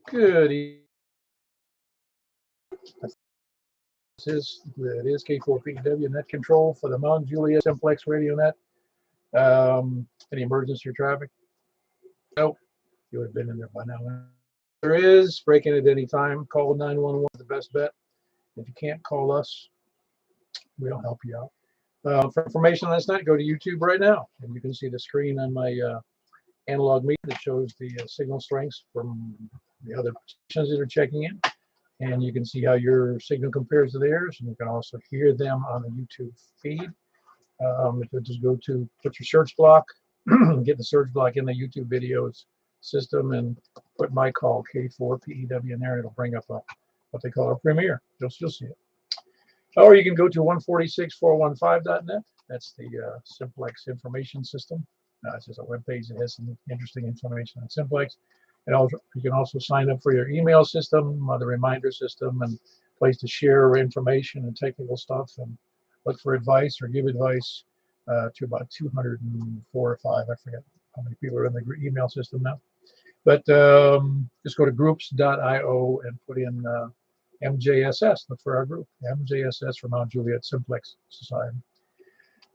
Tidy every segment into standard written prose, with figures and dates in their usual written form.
Good evening. It is K4PW Net Control for the Mount Juliet Simplex Radio Net. Any emergency or traffic? Nope. You would have been in there by now. There is. Break in at any time. Call 911 is the best bet. If you can't call us, we'll help you out. For information on this net, go to YouTube right now, and you can see the screen on my analog meter that shows the signal strengths from the other stations that are checking in. And you can see how your signal compares to theirs, and you can also hear them on the YouTube feed. If you just go to put your search block, get the search block in the YouTube videos system, and put my call K4PEW in there, it'll bring up what they call a premiere. You'll still see it. Or you can go to 146415.net. That's the Simplex information system. It's just a web page that has some interesting information on Simplex. And also, you can also sign up for your email system, the reminder system, and place to share information and technical stuff, and look for advice or give advice to about 204 or 5. I forget how many people are in the email system now. But just go to groups.io and put in MJSS. Look for our group, MJSS for Mount Juliet Simplex Society.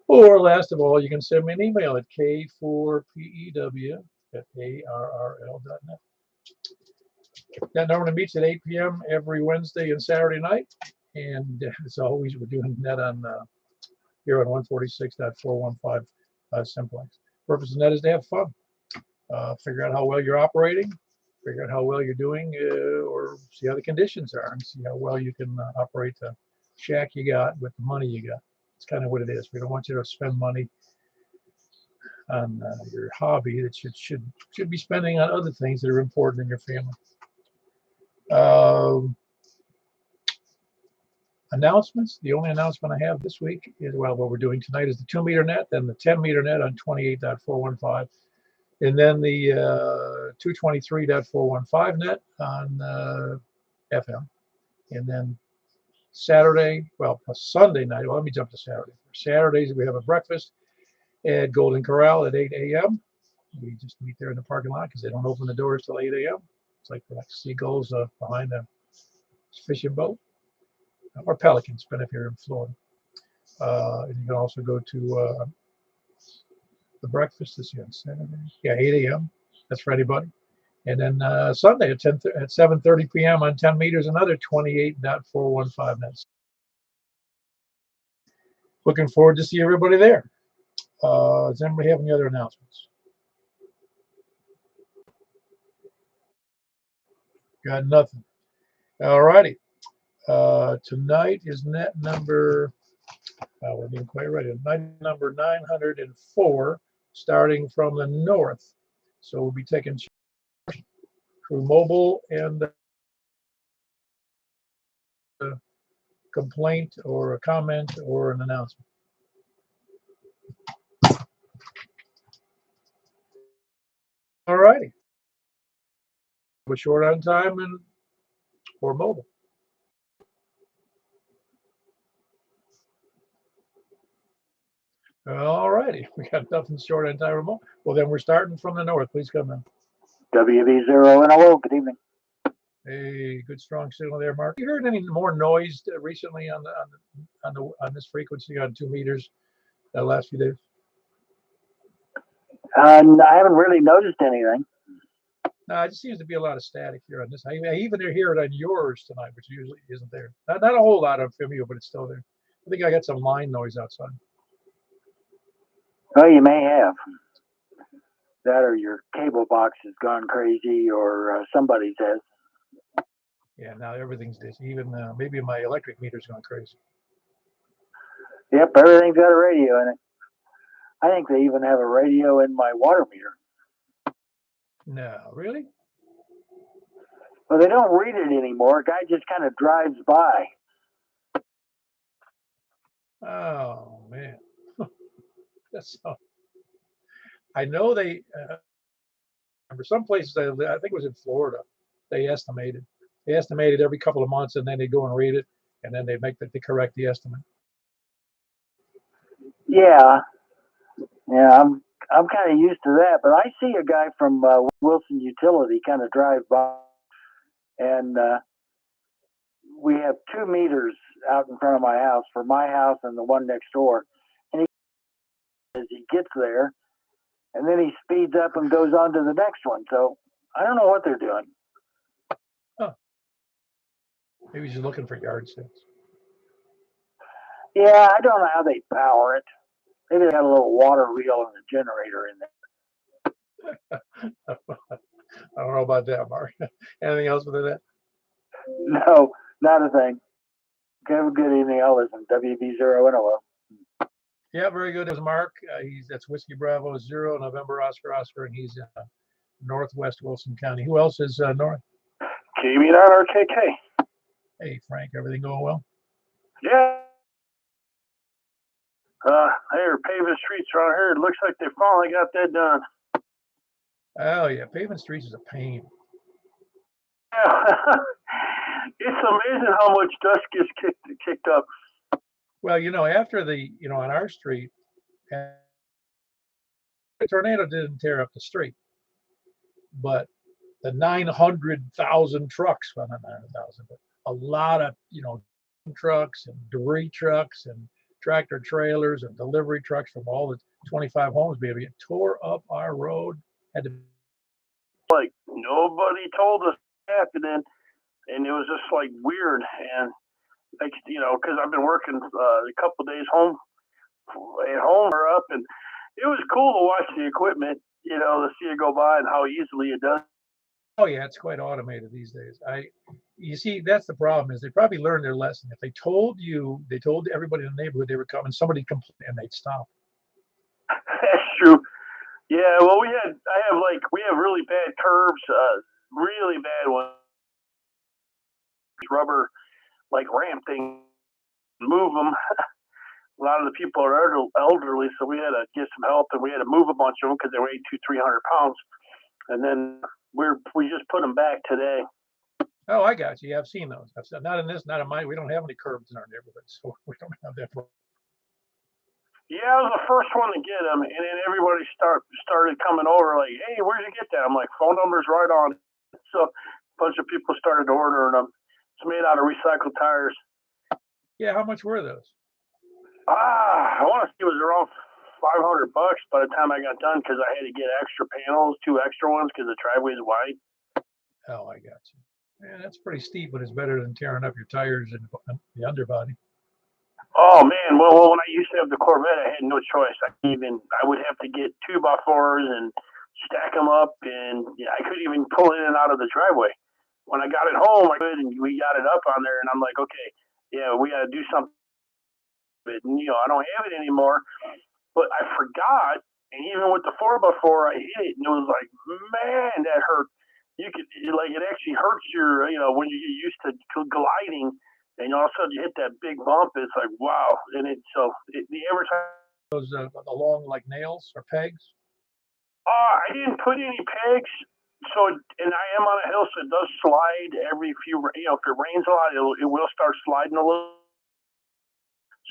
Or last of all, you can send me an email at k4pew@arrl.net. That normally meets at 8 p.m. every Wednesday and Saturday night. And as always, we're doing that on here on 146.415 Simplex. Purpose of that is to have fun. Figure out how well you're operating, figure out how well you're doing, or see how the conditions are, and see how well you can operate the shack you got with the money you got. It's kind of what it is. We don't want you to spend money on your hobby that should be spending on other things that are important in your family. Announcements. The only announcement I have this week is, well, what we're doing tonight is the 2-meter net, then the 10-meter net on 28.415, and then the 223.415 net on FM. And then Saturday, well, Sunday night, well, let me jump to Saturday. Saturdays, we have a breakfast at Golden Corral at 8 a.m. We just meet there in the parking lot because they don't open the doors till 8 a.m. It's like seagulls behind a fishing boat, or pelicans, been up here in Florida. And you can also go to the breakfast this year on Saturday. Yeah, 8 a.m. That's for anybody. And then Sunday at 7:30 p.m. on 10 meters, another 28.415 nets. Looking forward to see everybody there. Does anybody have any other announcements? Got nothing. All righty. Tonight is net number, we're being quite ready. Night number 904, starting from the north. So we'll be taking through mobile and a complaint or a comment or an announcement. All righty. We're short on time and or mobile. All righty. We got nothing short on time or mobile. Well, then we're starting from the north. Please come in. WV0NLO, good evening. Hey, good strong signal there, Mark. You heard any more noise recently on this frequency on 2 meters the last few days? I haven't really noticed anything. No, it just seems to be a lot of static here on this. I even hear it on yours tonight, which usually isn't there. Not a whole lot from you, but it's still there. I think I got some line noise outside. Oh, you may have. That or your cable box has gone crazy, or somebody's has. Yeah, now everything's this. Even maybe my electric meter's gone crazy. Yep, everything's got a radio in it. I think they even have a radio in my water meter. No, really? Well, they don't read it anymore. A guy just kind of drives by. Oh, man. That's so. I know they, for some places, I think it was in Florida, they estimated every couple of months, and then they go and read it, and then they correct the estimate. Yeah, I'm kind of used to that, but I see a guy from Wilson Utility kind of drive by, and we have 2 meters out in front of my house for my house and the one next door. And as he gets there, and then he speeds up and goes on to the next one. So I don't know what they're doing. Huh. Maybe he's just looking for yard sales. Yeah, I don't know how they power it. Maybe they got a little water wheel and a generator in there. I don't know about that, Mark. Anything else with that? No, not a thing. Have a good evening. I'll listen. WB0NOL. Yeah, very good. There's Mark. That's Whiskey Bravo 0, November Oscar, and he's in northwest Wilson County. Who else is north? KV9RKK. Hey, Frank. Everything going well? Yeah. They're paving streets around here. It looks like they finally got that done. Oh, yeah. Paving streets is a pain. Yeah. It's amazing how much dust gets kicked up. Well, after on our street, the tornado didn't tear up the street, but the 900,000 trucks, well, not 900,000, but a lot of, trucks and debris trucks and tractor trailers and delivery trucks from all the 25 homes, baby, it tore up our road. Like, nobody told us happening, and it was just like weird. And like, because I've been working a couple of days at home or up, and it was cool to watch the equipment, to see it go by and how easily it does. Oh yeah, it's quite automated these days. You see, that's the problem, is they probably learned their lesson. If they told everybody in the neighborhood they were coming, somebody complained and they'd stop. That's true. Yeah, well, we have really bad curves, really bad ones. Rubber, like ramp thing, move them. A lot of the people are elderly, so we had to get some help, and we had to move a bunch of them because they weighed 200-300 pounds. And then we just put them back today. Oh, I got you. Yeah, I've seen those. Not in mine. We don't have any curbs in our neighborhood, so we don't have that problem. Yeah, I was the first one to get them, and then everybody started coming over like, hey, where'd you get that? I'm like, phone number's right on. So a bunch of people started ordering them. It's made out of recycled tires. Yeah, how much were those? I want to say it was around $500 by the time I got done, because I had to get extra panels, 2 extra ones, because the driveway is wide. Oh, I got you. Yeah, that's pretty steep, but it's better than tearing up your tires and the underbody. Oh man, well, when I used to have the Corvette, I had no choice. I would have to get 2x4s and stack them up, and I couldn't even pull in and out of the driveway. When I got it home, I could, and we got it up on there, and I'm like, okay, yeah, we got to do something. But I don't have it anymore. But I forgot, and even with the 4x4, I hit it, and it was like, man, that hurt. It actually hurts your, when you get used to gliding. And all of a sudden you hit that big bump, it's like, wow. And every time. Those along like nails or pegs? I didn't put any pegs. And I am on a hill, so it does slide every few, if it rains a lot, it will start sliding a little.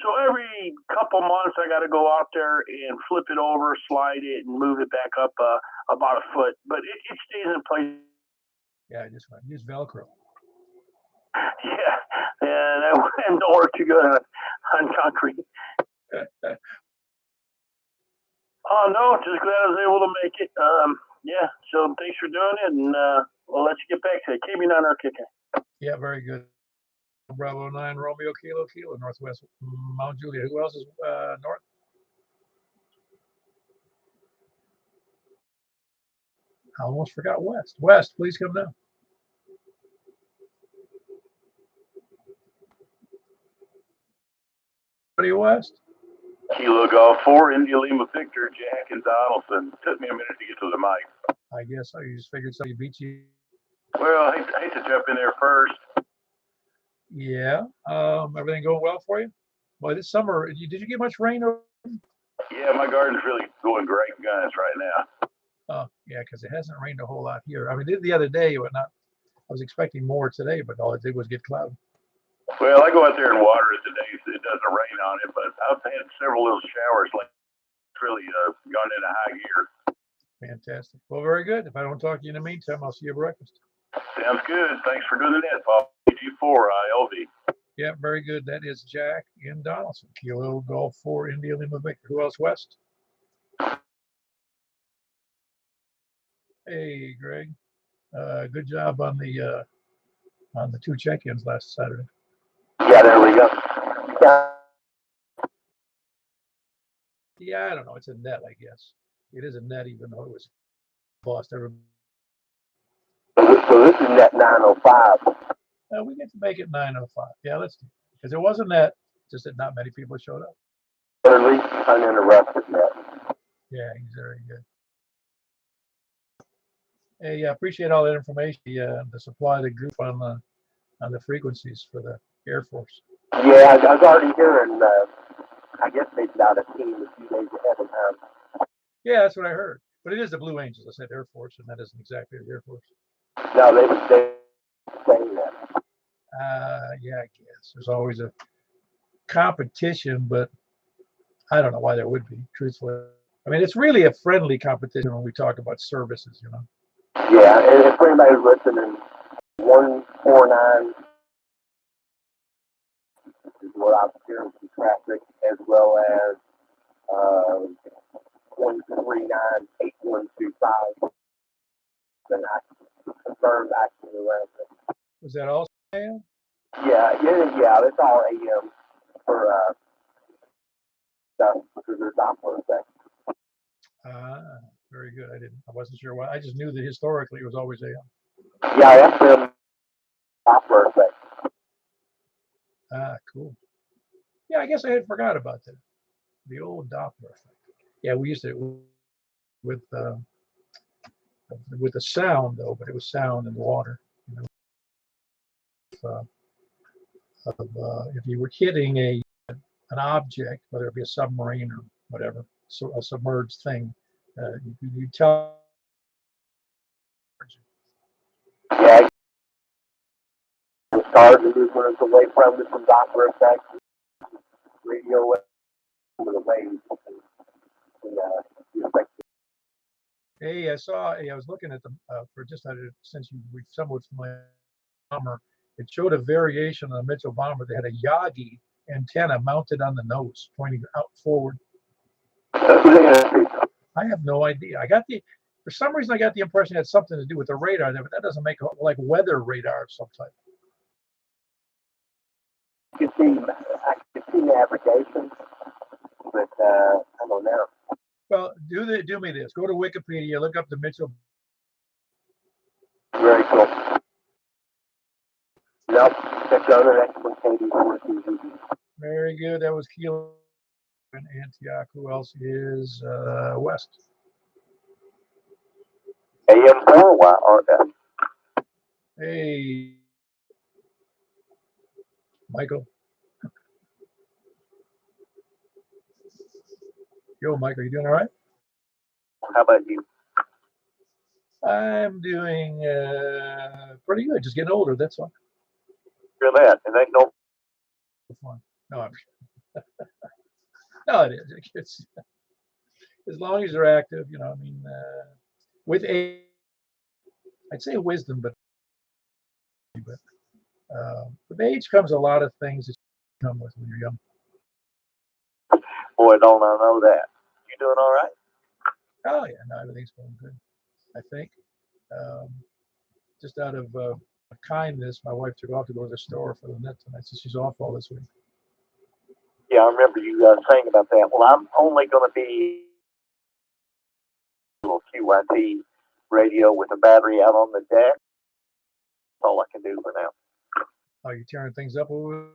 So every couple months I got to go out there and flip it over, slide it, and move it back up about a foot. But it stays in place. Yeah, just use Velcro. Yeah, that don't work too good on concrete. Oh no, just glad I was able to make it. Yeah, so thanks for doing it, and we'll let you get back to it. KB9RKK. Yeah, very good. Bravo 9 Romeo Kilo Northwest Mount Juliet. Who else is north? I almost forgot West. West, please come down. West? Kilo Golf 4, India Lima Victor, Jack and Donaldson. Took me a minute to get to the mic. I guess so. You just figured somebody beat you. Well, I hate to jump in there first. Yeah. Everything going well for you? Well, this summer, did you get much rain? Yeah, my garden's really going great guns right now. Oh, yeah, because it hasn't rained a whole lot here. I mean, it did the other day, but not. I was expecting more today, but all it did was get cloudy. Well, I go out there and water it today so it doesn't rain on it, but I've had several little showers. really gone into high gear. Fantastic. Well, very good. If I don't talk to you in the meantime, I'll see you at breakfast. Sounds good. Thanks for doing the net, Paul. PG4 ILV. Yeah, very good. That is Jack in Donaldson. Kilo Golf 4 India Lima Victor. Who else west? Hey, Greg. Good job on the 2 check-ins last Saturday. Yeah, there we go. Yeah. Yeah, I don't know. It's a net, I guess. It is a net, even though it was lost everybody. So this is net 905. We get to make it 9:05. Yeah, let's do it. Because it was a net, just that not many people showed up. Or at least uninterrupted net. Yeah, he's very good. Hey, yeah, appreciate all that information. The supply the group on the frequencies for the Air Force. Yeah, I was already hearing, I guess they got a team a few days ahead of time. Yeah, that's what I heard. But it is the Blue Angels. I said Air Force, and that isn't exactly the Air Force. No, they saying that. Yeah, I guess. There's always a competition, but I don't know why there would be, truthfully. I mean, it's really a friendly competition when we talk about services, you know. Yeah, and if anybody's listening, 149 is what I'm hearing from traffic, as well as 139 8125. Then I confirmed actually around it. Was that also AM? Yeah, that's all AM for stuff because there's Doppler effect. Very good. I wasn't sure why. I just knew that historically it was always AM. Yeah, that's the Doppler effect. Cool. Yeah, I guess I had forgot about that. The old Doppler effect. Yeah, we used to with the sound though, but it was sound in the water. You know, if you were hitting an object, whether it be a submarine or whatever, so a submerged thing, you tell. Yeah, start movement away from Doppler effect, radio over the waves. Hey, I was looking at them for just since we somewhat familiar bomber. It showed a variation on the Mitchell bomber. They had a Yagi antenna mounted on the nose, pointing out forward. I have no idea. For some reason, I got the impression it had something to do with the radar there, but that doesn't make it like weather radar of some type. I could see navigation, but I don't know. Well, do me this. Go to Wikipedia, look up the Mitchell. Very cool. Nope, that's the other explanation. Very good. That was Kilo and Antioch. Who else is west? AM4 or Hey, Michael. Yo, Michael, you doing all right? how about you? I'm doing pretty good. Just getting older. That's all. Hear that? And ain't no Fun. No, I'm no, it is. It's as long as they're active, you know. I mean, with age, I'd say wisdom, but with age comes a lot of things that you come with when you're young. boy, don't I know that. You doing all right? Oh yeah, no, everything's going good. I think. Just out of kindness, my wife took off to go to the store for the net tonight, so she's off all this week. Yeah, I remember you saying about that. Well, I'm only going to be a little QYT radio with a battery out on the deck. That's all I can do for now. Oh, you're tearing things up over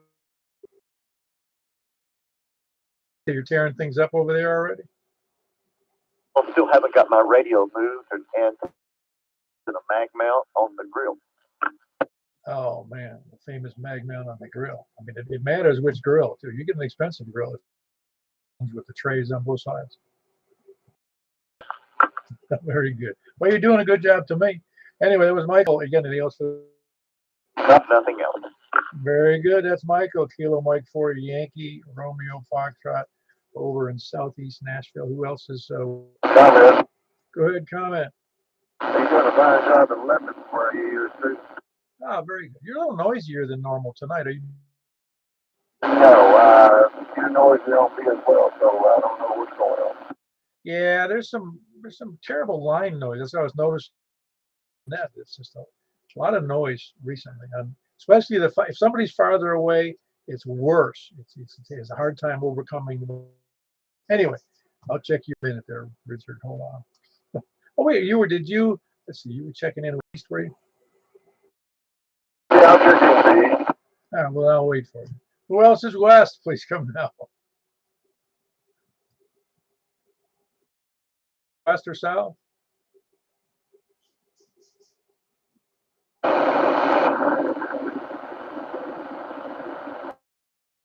there? You're tearing things up over there already? I still haven't got my radio moved and to the mag mount on the grill. Oh man, the famous mag mount on the grill. I mean, it matters which grill too. You get an expensive grill with the trays on both sides. Very good. Well, you're doing a good job to me. Anyway, that was Michael. Again, anything else? Nothing else. Very good. That's Michael. Kilo Mike 4 Yankee Romeo Foxtrot. over in southeast Nashville. Who else is? Comment. Go ahead, comment. He's doing a fine job in lemon where he is too. Ah, very good. You're a little noisier than normal tonight. Are you? No, you're noisy on me as well, so I don't know what's going on. Yeah, there's some terrible line noise. That's what I was noticing. Net. It's just a lot of noise recently, and especially if somebody's farther away, it's worse. It's a hard time overcoming. Anyway, I'll check you in there, Richard. Hold on. Oh wait, let's see, you were checking in with East, were you? Yeah, I'm just going to Well, I'll wait for you. Who else is west? Please come now. West or south?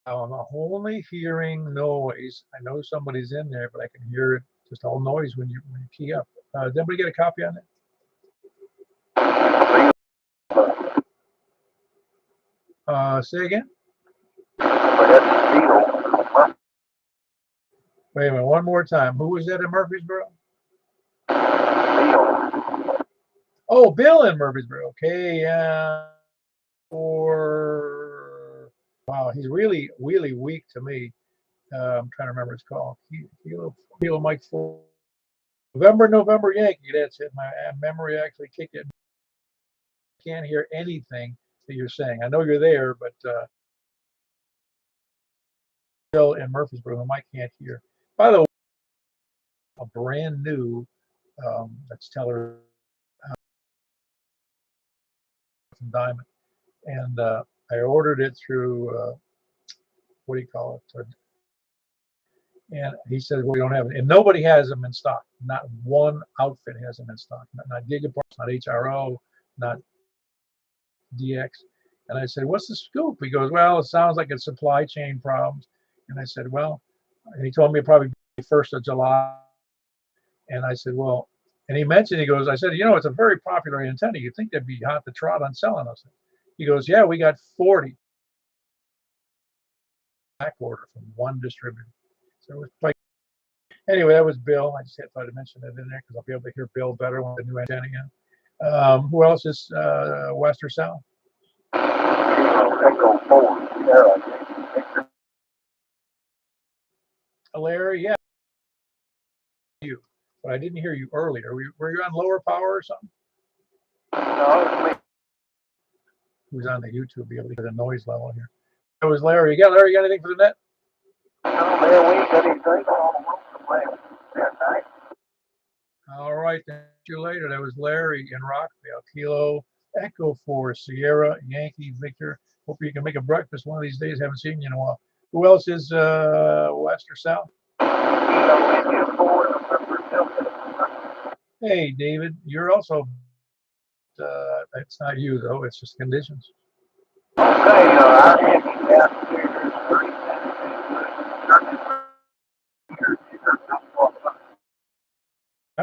I'm only hearing noise. I know somebody's in there, but I can hear it just all noise when you key up. Did anybody get a copy on it? Say again? Wait a minute, one more time. Who was that in Murfreesboro? Oh, Bill in Murfreesboro. Okay, wow, he's really, really weak to me. I'm trying to remember his call. Kilo Mike 4. November Yankee. That's it. My memory actually kicked in. Can't hear anything that you're saying. I know you're there, but Bill in Murfreesboro, whom I can't hear. By the way, a brand new that's Teller from Diamond, and I ordered it through what do you call it? And he said, well, we don't have it. And nobody has them in stock. Not one outfit has them in stock. Not Gigaparts, not HRO, not DX. And I said, what's the scoop? He goes, well, it sounds like it's supply chain problems. And I said, well, and he told me probably 1st of July. And I said, well, and he mentioned, I said, it's a very popular antenna. You'd think they'd be hot to trot on selling us. He goes, yeah, we got 40 back order from one distributor. So it was like, anyway, that was Bill. I just thought to mention that in there because I'll be able to hear Bill better with the new antenna again. Who else is west or south? Larry, yeah. You, but I didn't hear you earlier. Were you on lower power or something? No, Who's on the YouTube? Be able to hear the noise level here. It was Larry. Larry, you got anything for the net? no, man, we ain't got anything on the plan. All right, then. See you later. That was Larry in Rockville. Kilo Echo 4 Sierra Yankee Victor. Hope you can make a breakfast one of these days. Haven't seen you in a while. Who else is west or south? Hey, David. You're also. It's not you though. It's just conditions. I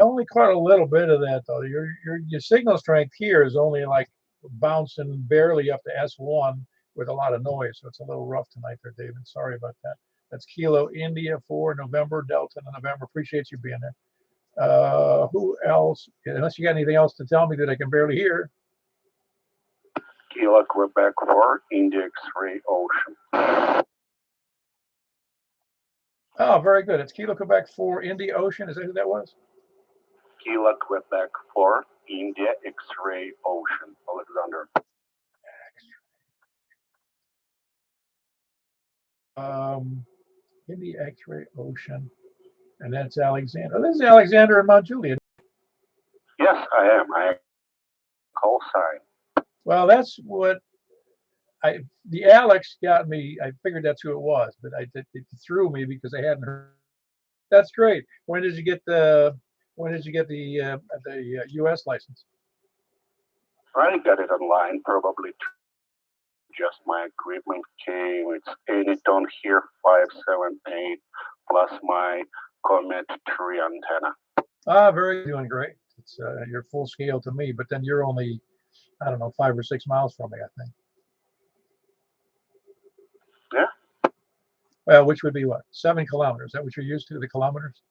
only caught a little bit of that though. Your signal strength here is only like bouncing barely up to S1 with a lot of noise, so it's a little rough tonight there, David. Sorry about that. That's Kilo India 4 November Delta November. Appreciate you being there. Who else? Unless you got anything else to tell me that I can barely hear. Kilo Quebec 4 India X-ray Ocean. Oh, very good. It's Kilo Quebec 4 India Ocean. Is that who that was? Kilo Quebec 4 India X-ray Ocean. Alexander. India X-ray Ocean, and that's Alexander. Oh, this is Alexander in Mount Juliet. Yes, I am. I call sign. Well, that's what the Alex got me. I figured that's who it was, but it threw me because I hadn't heard. That's great. When did you get the U.S. license? I got it online, probably just my equipment came. It's 80 ton here, 578, plus my Comet 3 antenna. Ah, very doing great. It's you're full scale to me, but then you're only, I don't know, 5 or 6 miles from me, I think. Yeah. Well, which would be what? 7 kilometers. Is that what you're used to, the kilometers?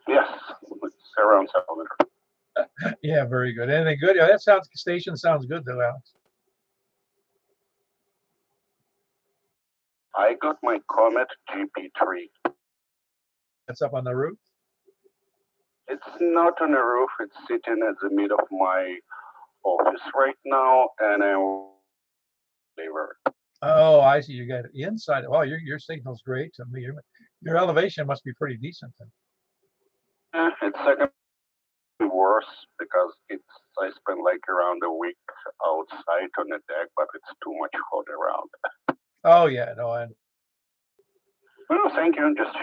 Yes, it's around 700. Yeah, very good. Anything good? Yeah, that station sounds good though, Alex. I got my Comet GP3. That's up on the roof. It's not on the roof. It's sitting at the mid of my office right now, and I'm delivered. Oh, I see. You got it inside. Oh, your signal's great to me. Your elevation must be pretty decent then. It's second worse because I spent like around a week outside on the deck, but it's too much hot around. Oh yeah, no, Well, thank you. Just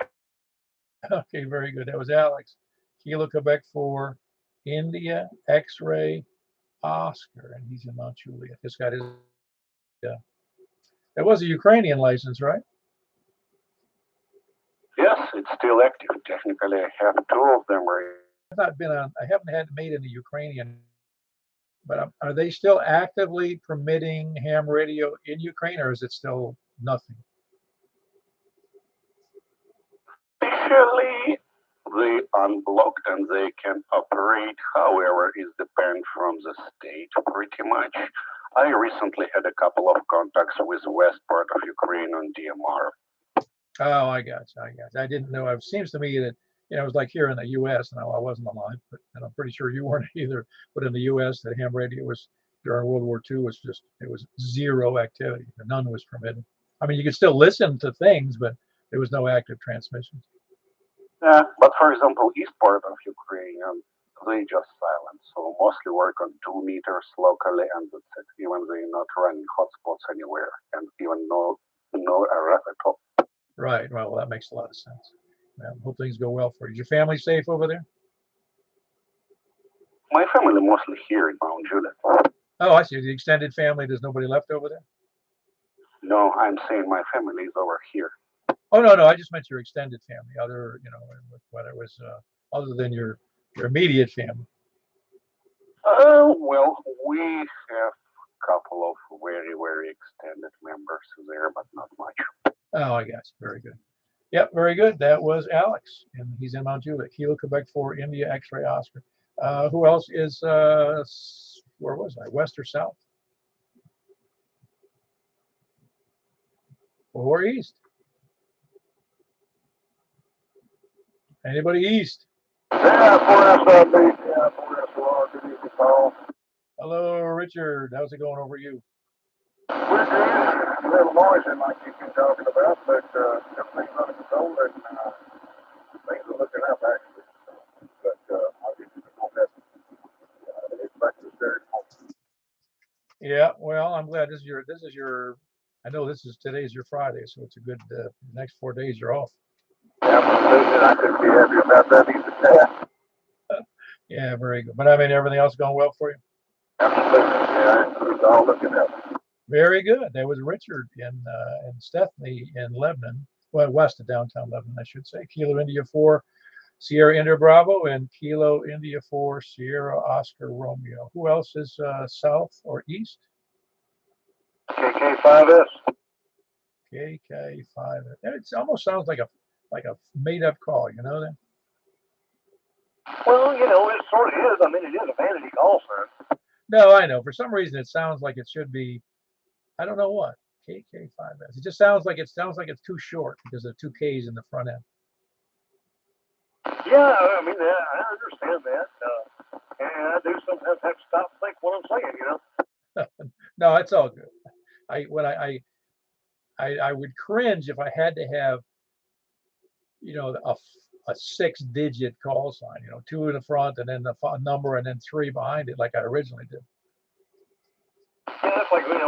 okay, very good. That was Alex. Kilo Quebec for India X-ray Oscar, and he's in Mount Juliet. This guy is. Yeah, it was a Ukrainian license, right? yes, it's still active. Technically, I have 2 of them right. I haven't had made any Ukrainian, but are they still actively permitting ham radio in Ukraine, or is it still nothing? Officially, they unblocked and they can operate. However, it depends from the state pretty much. I recently had a couple of contacts with west part of Ukraine on DMR. Oh, I got you. I didn't know. It seems to me that it was like here in the U.S. and I wasn't alive, but and I'm pretty sure you weren't either. But in the U.S., the ham radio was during World War II was it was zero activity. None was permitted. I mean, you could still listen to things, but there was no active transmissions. Yeah, but for example, east part of Ukraine, they just silent. So mostly work on 2 meters locally, and that's it. Even they're not running hotspots anywhere, and even no RF at all. Right. Well, that makes a lot of sense. Hope things go well for you. Is your family safe over there? My family mostly here in Mount Juliet. Oh, I see. The extended family. There's nobody left over there. No, I'm saying my family is over here. Oh no, I just meant your extended family. Other, whether it was other than your immediate family. Well, we have a couple of very extended members there, but not much. Oh, I guess. Very good. Yep, very good. That was Alex, and he's in Mount Juliet. Kilo Quebec for India X-ray Oscar. Who else is? Where was I? West or south? Or east? Anybody east? Yeah, 4SRB, yeah, 4SR, good evening, Paul. Hello, Richard. How's it going over you? We're good. A little noisy like you've been talking about, but everything's under control and things are looking up actually. But I'll get you the message. It's back to the stereo. Yeah. Well, I'm glad this is your. I know today's your Friday, so it's a good. Next 4 days you're off. Absolutely, I couldn't be happy about that either. Yeah, very good. But I mean, everything else going well for you? Absolutely, yeah, it's all looking up. Very good. There was Richard and Stephanie in Lebanon, well, west of downtown Lebanon, I should say. Kilo India 4, Sierra India Bravo, and Kilo India 4, Sierra Oscar Romeo. Who else is south or east? KK5S. KK5. It almost sounds like a made-up call. You know that? Well, it sort of is. I mean, it is a vanity call sign. No, I know. For some reason, it sounds like it should be. I don't know what. KK5S. It just sounds like it's too short because of 2 Ks in the front end. Yeah, I mean, I understand that. And I do sometimes have to stop and think what I'm saying, No, it's all good. I would cringe if I had to have, a 6-digit call sign, 2 in the front and then the number and then 3 behind it, like I originally did. Yeah, that's like, the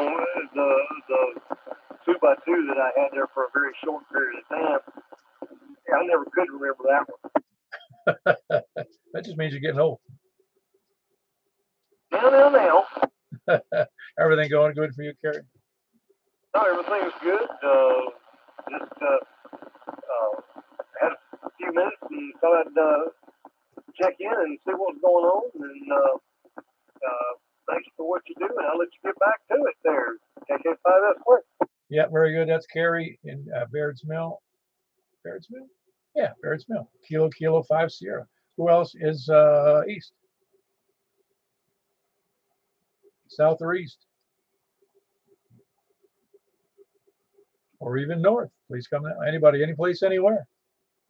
2x2 that I had there for a very short period of time. Yeah, I never could remember that one. That just means you're getting old. Now. Everything going good for you, Kerry? No, everything's good. Just had a few minutes and thought I'd check in and see what's going on. And thanks for what you do, and I'll let you get back to it there. KK5S. Yeah, very good. That's Carrie in Baird's Mill. Baird's Mill? Yeah, Baird's Mill. Kilo 5 Sierra. Who else is east? South or east? Or even north? Please come. Anybody, any place, anywhere.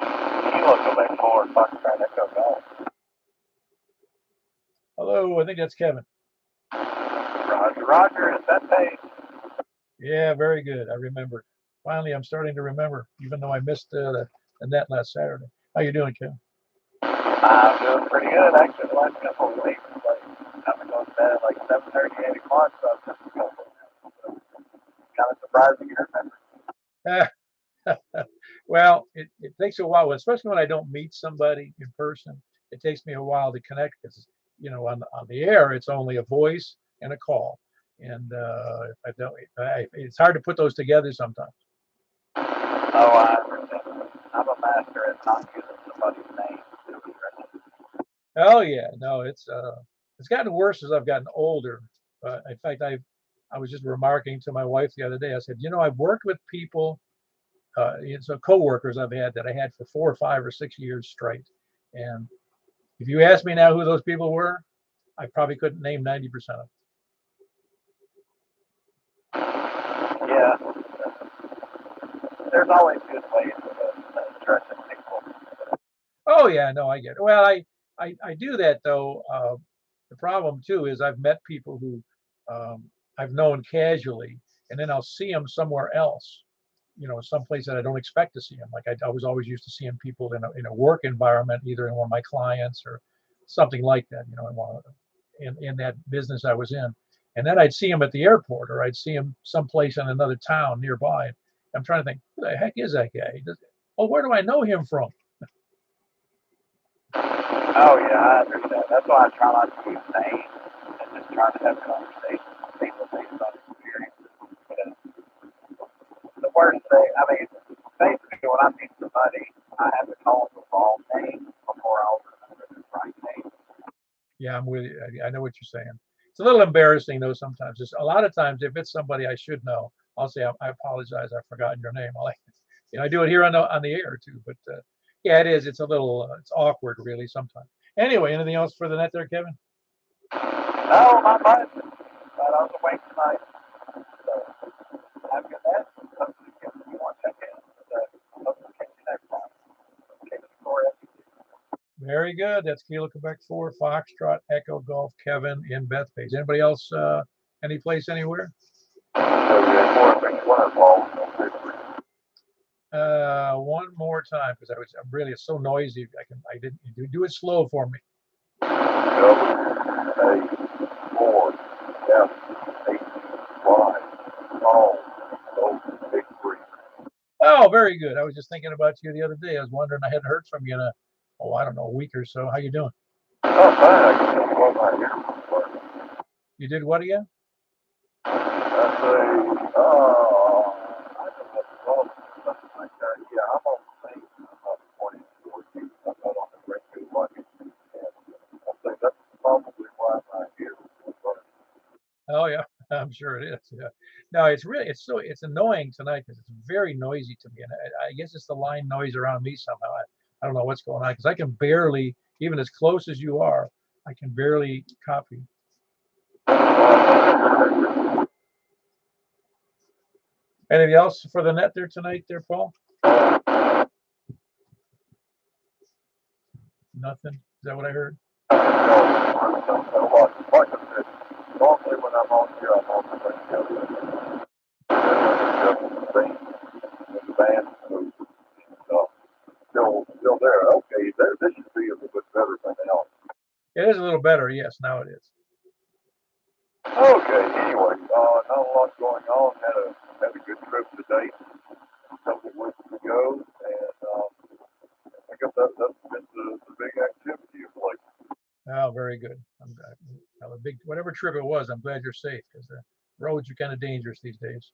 Kilo Quebec 4, Foxtrot Echo Golf. Hello, I think that's Kevin. Roger, is that page? Yeah, very good. I remember. Finally, I'm starting to remember, even though I missed the net last Saturday. How you doing, Kevin? I'm doing pretty good, actually, the last couple of weeks. Like, I've been going to bed at like 7:30, 8 o'clock, so I've just been kind of surprising you remember. Well, it takes a while, especially when I don't meet somebody in person. It takes me a while to connect because, on the air, it's only a voice and a call. And I don't, it's hard to put those together sometimes. Oh, I understand. I'm a master at not using somebody's name. Oh yeah, no, it's gotten worse as I've gotten older. In fact, I was just remarking to my wife the other day. I said, I've worked with people, so coworkers I've had that I had for 4 or 5 or 6 years straight. And if you ask me now who those people were, I probably couldn't name 90% of them. Yeah, there's always good ways of addressing people. Oh yeah, no, I get it. Well, I do that though. The problem too is I've met people who I've known casually, and then I'll see them somewhere else, someplace that I don't expect to see them. Like I was always used to seeing people in a work environment, either in one of my clients or something like that, in that business I was in. And then I'd see them at the airport, or I'd see them someplace in another town nearby. I'm trying to think, who the heck is that guy? Oh, where do I know him from? Oh, yeah, I understand. That's why I try not to use names and just try to have conversations with people based on experiences. The worst thing, I mean, basically when I meet somebody, I have to call them the wrong name before I'll remember the right name. Yeah, I'm with you. I know what you're saying. It's a little embarrassing though sometimes. Just a lot of times, if it's somebody I should know, I'll say I apologize. I've forgotten your name. I do it here on the air too. But yeah, it is. It's a little it's awkward really sometimes. Anyway, anything else for the net there, Kevin? No, not much. But I was awake tonight. So have a good night. If you want to check in, I'll catch you next time. Okay, Victoria. Very good. That's Kilo Quebec 4, Foxtrot Echo Golf, Kevin in Bethpage. Anybody else? Any place, anywhere? One more time, because I'm really, it's so noisy. I didn't do it slow for me. Oh, very good. I was just thinking about you the other day. I was wondering, I hadn't heard from you in I don't know, a week or so. How you doing? Oh, fine. You did what again? Oh yeah, I'm sure it is. Yeah. No, it's annoying tonight because it's very noisy to me, and I guess it's the line noise around me somehow. I don't know what's going on because I can barely, even as close as you are, I can barely copy. Anything else for the net there tonight, there, Paul? Nothing. Is that what I heard? Normally when I'm on here, I'm on the the band, still there. Okay, this should be a little bit better than else. It is a little better, yes. Now it is. Okay, anyway, not a lot going on. Had a good trip today. A couple of weeks ago, and I guess that's been the big activity of late. Oh, very good. A big, whatever trip it was, I'm glad you're safe because the roads are kind of dangerous these days.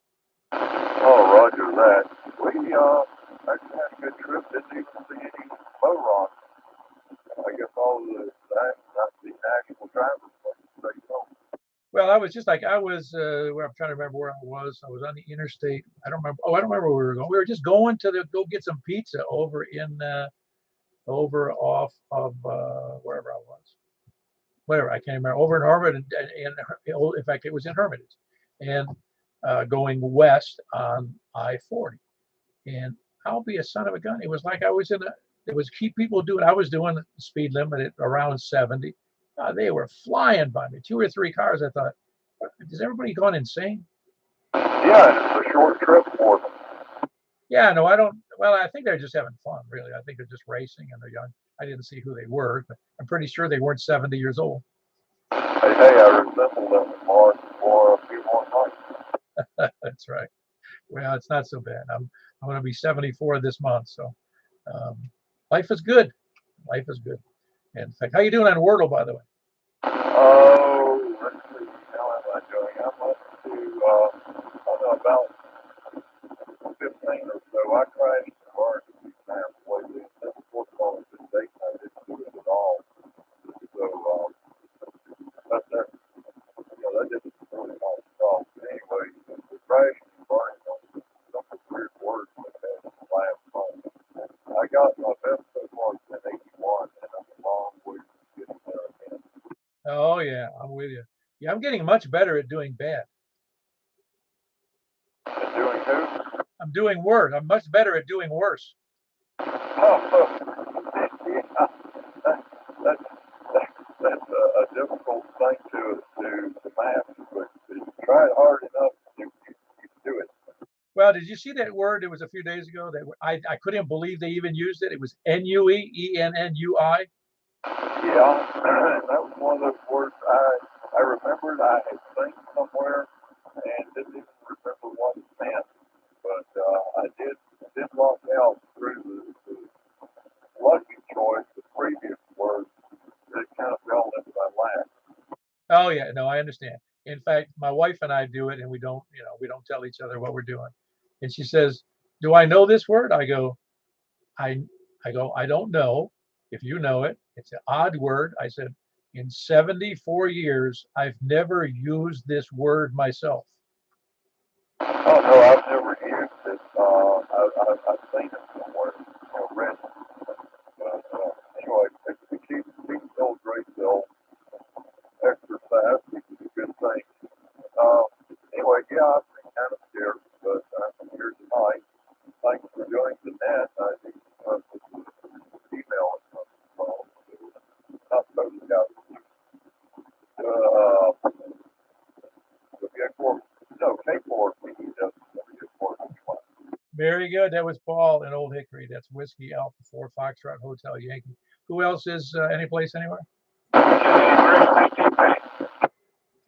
Oh, roger that. We actually had a good trip. Didn't even see any low rocks. I guess all the actual drivers say so. Well, I was just like I was. Where I'm trying to remember where I was. I was on the interstate. I don't remember. Oh, I don't remember where we were going. We were just going to go get some pizza over in over off of wherever I was. Whatever, I can't remember. Over in Harvard, and in fact, it was in Hermitage, and going west on I-40. And I'll be a son of a gun. It was like I was in a. It was keep people doing. I was doing the speed limit at around 70. They were flying by me. 2 or 3 cars. I thought, has everybody gone insane? Yeah, it's a short trip for them. Yeah, no, I don't. Well, I think they're just having fun, really. I think they're just racing and they're young. I didn't see who they were, but I'm pretty sure they weren't 70 years old. Hey, I resemble them more for a few more months. That's right. Well, it's not so bad. I'm going to be 74 this month, so life is good. Life is good. And in fact, how you doing on Wordle, by the way? Oh, let's see. How am I doing? I'm up to, I don't know, about 15 or so. I tried hard to keep math lately. That's what's on this date. I didn't do it at all. So, that's that. That didn't really all stop. But anyway, the crash and burning on some weird words that had last month. I got my best so far in 81, and I'm a long way from getting there again. Oh, yeah, I'm with you. Yeah, I'm getting much better at doing bad. And doing who? I'm doing worse. I'm much better at doing worse. Oh, yeah. That's a difficult thing to master, but if you try it hard enough, you do it. Well, did you see that word? It was a few days ago that I couldn't believe they even used it. It was N-U-E, E-N-N-U-I. Yeah, that was one of those words I remembered I had seen somewhere and didn't even remember what it meant. But I did lock out through the lucky choice, the previous word that kind of fell into my lap. Oh yeah, no, I understand. In fact, my wife and I do it, and we don't tell each other what we're doing. And she says, "Do I know this word?" I go, "I don't know if you know it. It's an odd word." I said, "In 74 years, I've never used this word myself." Oh no, I've never used it. I've seen it somewhere, read it. But anyway, if we keep those great still exercise, which is a good thing. Anyway, yeah, I've been kind of scared, but I'm here tonight. Thanks for joining the net. I think email not posted out. K4 Very good. That was Paul in Old Hickory. That's Whiskey Alpha 4 Foxtrot Hotel Yankee. Who else is any place anywhere?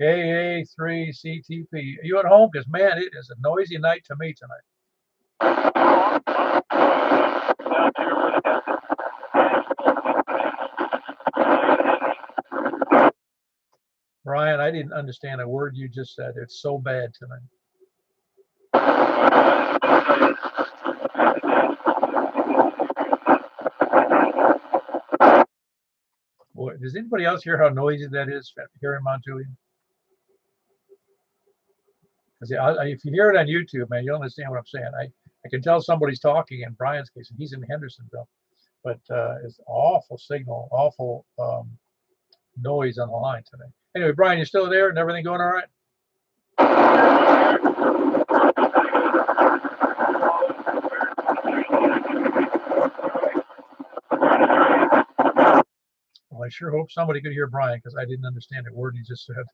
KA3CTP. Are you at home? Because man, it is a noisy night to me tonight. Brian, I didn't understand a word you just said. It's so bad tonight. Boy, does anybody else hear how noisy that is here in Montjulian? If you hear it on YouTube, man, you'll understand what I'm saying. I can tell somebody's talking in Brian's case, and he's in Hendersonville, but it's awful signal, awful noise on the line today. Anyway, Brian, you still there and everything going all right? Well, I sure hope somebody could hear Brian because I didn't understand a word he just said.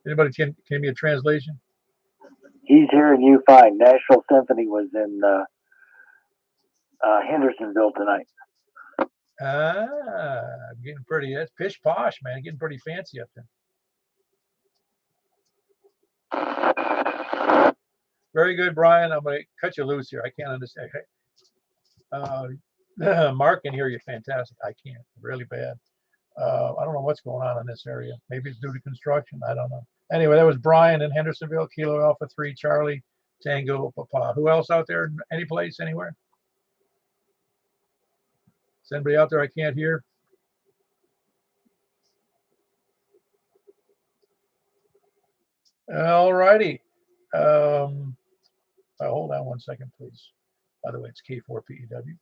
Anybody can me a translation? He's hearing you fine. National Symphony was in Hendersonville tonight. Getting pretty, that's pish posh, man. Getting pretty fancy up there. Very good, Brian. I'm going to cut you loose here. I can't understand. Mark can hear you fantastic. I can't. Really bad. I don't know what's going on in this area. Maybe it's due to construction. I don't know. Anyway, that was Brian in Hendersonville, Kilo Alpha 3, Charlie, Tango, Papa. Who else out there? Any place, anywhere? Is anybody out there I can't hear? All righty. Hold on one second, please. By the way, it's K4PEW.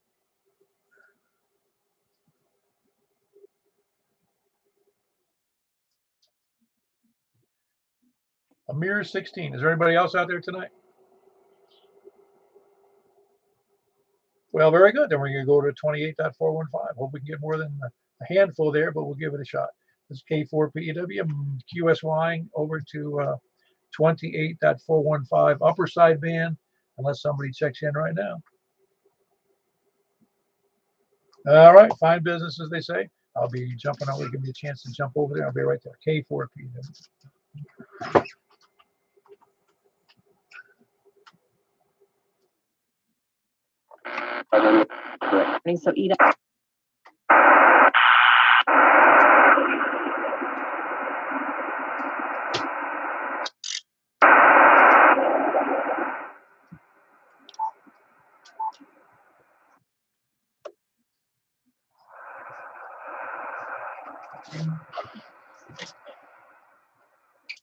Amir 16. Is there anybody else out there tonight? Well, very good. Then we're going to go to 28.415. Hope we can get more than a handful there, but we'll give it a shot. This is K4PEW. QSYing over to 28.415 upper side band, unless somebody checks in right now. All right, fine business, as they say. I'll be jumping over. Give me a chance to jump over there. I'll be right there. K4PEW. So eat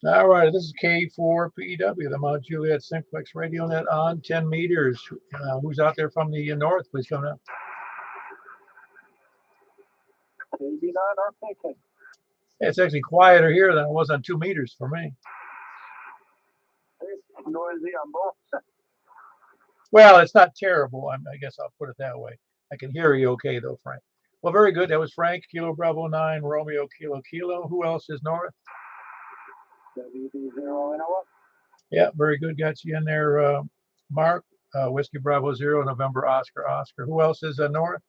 All right, this is K4PEW, the Mount Juliet Simplex Radio Net on 10 meters. Who's out there from the north? Please come up. It's actually quieter here than it was on 2 meters for me. It's noisy on both. Well, it's not terrible. I guess I'll put it that way. I can hear you okay, though, Frank. Well, very good. That was Frank, Kilo Bravo 9, Romeo, Kilo, Kilo. Who else is north? WD0 Iowa. Yeah, very good. Got you in there, Mark. Whiskey Bravo 0, November Oscar, Oscar. Who else is north?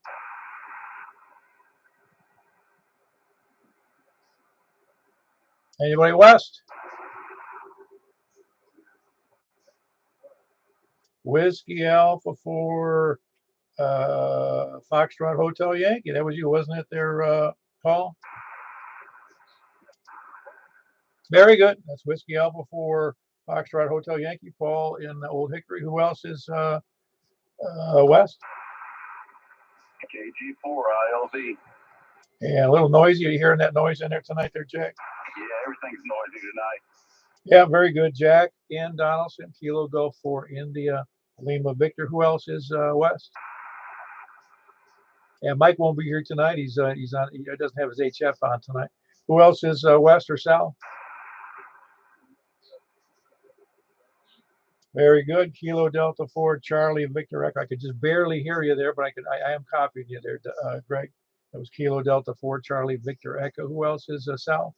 Anybody west? Whiskey Alpha 4, Foxtrot Hotel Yankee. That was you, wasn't it there, Paul? Very good. That's Whiskey Alpha 4, Foxtrot Hotel Yankee. Paul in the Old Hickory. Who else is west? KG4 ILV. Yeah, a little noisy. Are you hearing that noise in there tonight there, Jack? Yeah, everything's noisy tonight. Yeah, very good. Jack in Donaldson, Kilo Golf 4, India, Lima Victor. Who else is west? Yeah, Mike won't be here tonight. He's on. He doesn't have his HF on tonight. Who else is west or south? Very good. Kilo Delta 4, Charlie Victor Echo. I could just barely hear you there, but I am copying you there, Greg. That was Kilo Delta 4, Charlie Victor Echo. Who else is south?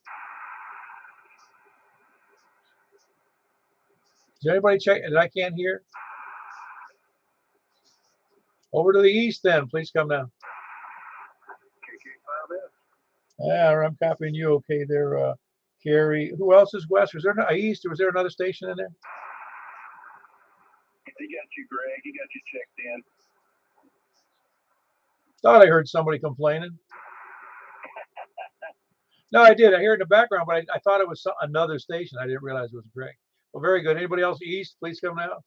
Is anybody check that I can't hear? Over to the east then. Please come down. Yeah, I'm copying you okay there, Carrie. Who else is west? Was there no east, or was there another station in there? He got you, Greg. He got you checked in. Thought I heard somebody complaining. No, I did. I hear it in the background, but I thought it was another station. I didn't realize it was Greg. Well, very good. Anybody else east? Please come now.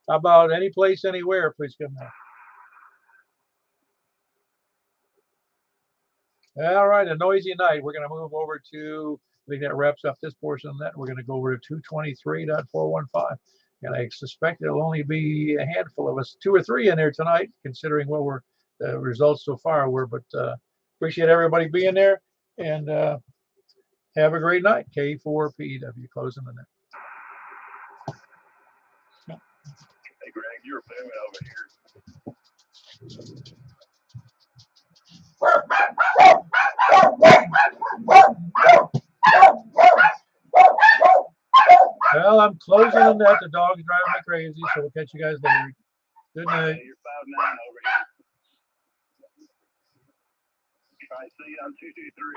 How about any place, anywhere? Please come now. All right, a noisy night. We're going to move over to, I think that wraps up this portion of that. We're going to go over to 223.415. And I suspect it'll only be a handful of us, 2 or 3 in there tonight, considering what the results so far were. But appreciate everybody being there, and have a great night. K4PEW closing the net. Hey, Greg, you're booming over here. Well, I'm closing the net. The dog's driving me crazy, so we'll catch you guys later. Good night. Hey, you're 5'9" over here. All right, see you on 223.